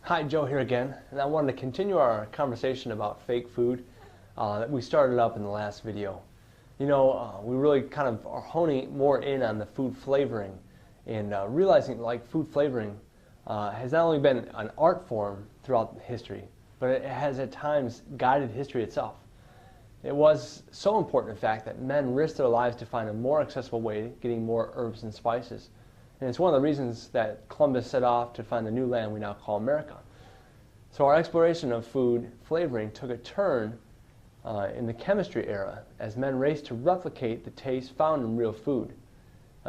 Hi, Joe here again, and I wanted to continue our conversation about fake food that we started up in the last video. We really kind of are honing more in on the food flavoring and realizing like food flavoring has not only been an art form throughout history, but it has at times guided history itself. It was so important, in fact, that men risked their lives to find a more accessible way of getting more herbs and spices. And it's one of the reasons that Columbus set off to find the new land we now call America. So our exploration of food flavoring took a turn in the chemistry era as men raced to replicate the taste found in real food.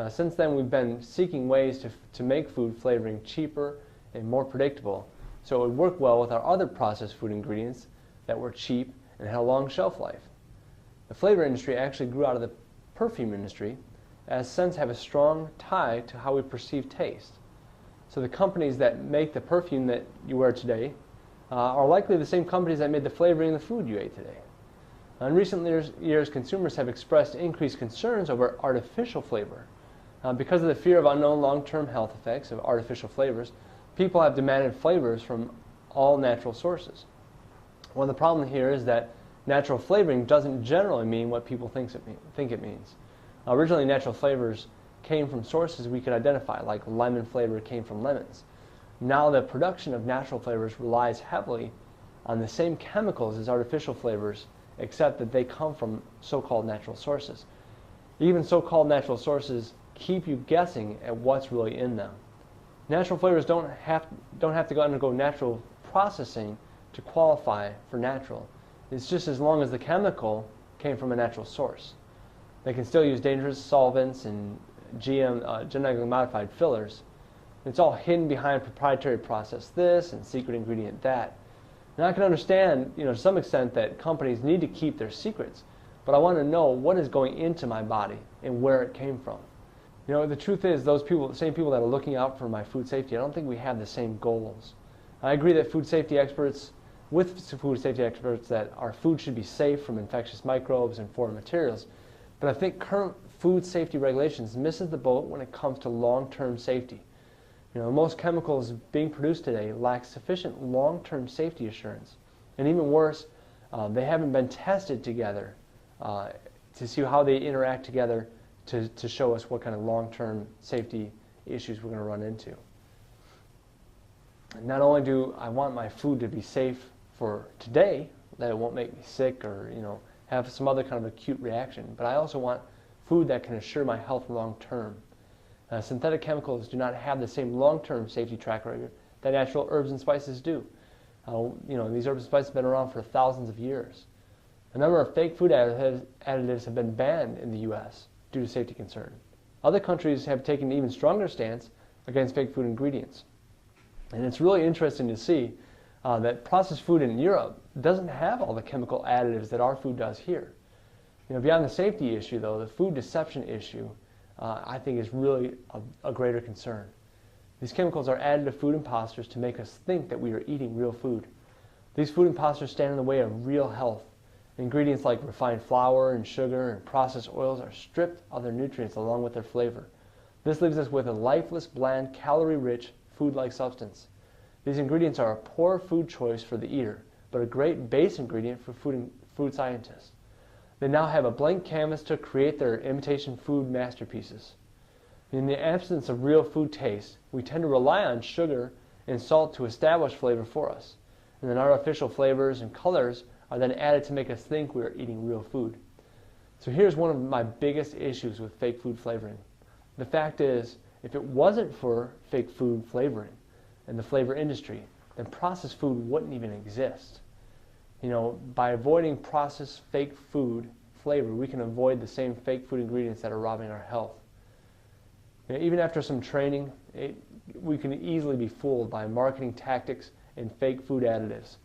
Since then, we've been seeking ways to make food flavoring cheaper and more predictable so it would work well with our other processed food ingredients that were cheap and had a long shelf life. The flavor industry actually grew out of the perfume industry, as scents have a strong tie to how we perceive taste. So the companies that make the perfume that you wear today are likely the same companies that made the flavoring in the food you ate today. In recent years, consumers have expressed increased concerns over artificial flavor. Because of the fear of unknown long-term health effects of artificial flavors, people have demanded flavors from all natural sources. One of the problems here is that natural flavoring doesn't generally mean what people think it means. Originally, natural flavors came from sources we could identify, like lemon flavor came from lemons. Now the production of natural flavors relies heavily on the same chemicals as artificial flavors, except that they come from so-called natural sources. Even so-called natural sources keep you guessing at what's really in them. Natural flavors don't have to undergo natural processing to qualify for natural. It's just as long as the chemical came from a natural source. They can still use dangerous solvents and genetically modified fillers. It's all hidden behind proprietary process this and secret ingredient that. And I can understand, to some extent that companies need to keep their secrets, but I want to know what is going into my body and where it came from. The truth is, those people, the same people that are looking out for my food safety, I don't think we have the same goals. I agree that food safety experts that our food should be safe from infectious microbes and foreign materials, but I think current food safety regulations misses the boat when it comes to long-term safety. Most chemicals being produced today lack sufficient long-term safety assurance. And even worse, they haven't been tested together to see how they interact together to show us what kind of long-term safety issues we're going to run into. Not only do I want my food to be safe for today, that it won't make me sick or have some other kind of acute reaction, but I also want food that can assure my health long-term. Synthetic chemicals do not have the same long-term safety track record that natural herbs and spices do. These herbs and spices have been around for thousands of years. A number of fake food additives have been banned in the U.S. due to safety concern. Other countries have taken an even stronger stance against fake food ingredients. And it's really interesting to see that processed food in Europe doesn't have all the chemical additives that our food does here. Beyond the safety issue, though, the food deception issue, I think is really a greater concern. These chemicals are added to food imposters to make us think that we are eating real food. These food imposters stand in the way of real health. Ingredients like refined flour and sugar and processed oils are stripped of their nutrients along with their flavor. This leaves us with a lifeless, bland, calorie-rich, food-like substance. These ingredients are a poor food choice for the eater, but a great base ingredient for food scientists. They now have a blank canvas to create their imitation food masterpieces. In the absence of real food taste, we tend to rely on sugar and salt to establish flavor for us. And then artificial flavors and colors are then added to make us think we are eating real food. So here's one of my biggest issues with fake food flavoring. The fact is, if it wasn't for fake food flavoring and the flavor industry, then processed food wouldn't even exist. By avoiding processed fake food flavor, we can avoid the same fake food ingredients that are robbing our health. Even after some training, we can easily be fooled by marketing tactics and fake food additives.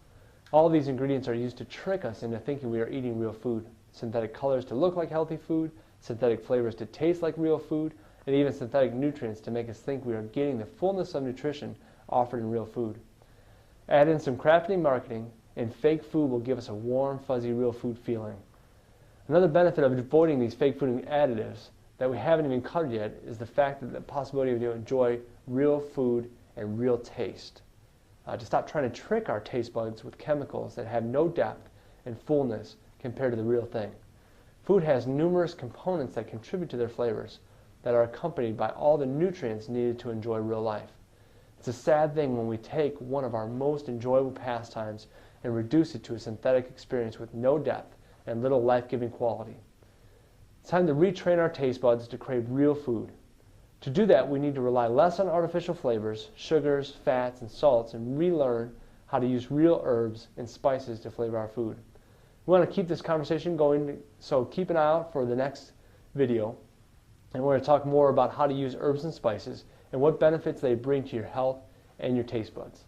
All these ingredients are used to trick us into thinking we are eating real food. Synthetic colors to look like healthy food, synthetic flavors to taste like real food, and even synthetic nutrients to make us think we are getting the fullness of nutrition offered in real food. Add in some crafty marketing, and fake food will give us a warm, fuzzy, real food feeling. Another benefit of avoiding these fake food additives that we haven't even covered yet is the fact that the possibility of you enjoy real food and real taste. to stop trying to trick our taste buds with chemicals that have no depth and fullness compared to the real thing. Food has numerous components that contribute to their flavors that are accompanied by all the nutrients needed to enjoy real life. It's a sad thing when we take one of our most enjoyable pastimes and reduce it to a synthetic experience with no depth and little life-giving quality. It's time to retrain our taste buds to crave real food. To do that, we need to rely less on artificial flavors, sugars, fats, and salts, and relearn how to use real herbs and spices to flavor our food. We want to keep this conversation going, so keep an eye out for the next video. And we're going to talk more about how to use herbs and spices and what benefits they bring to your health and your taste buds.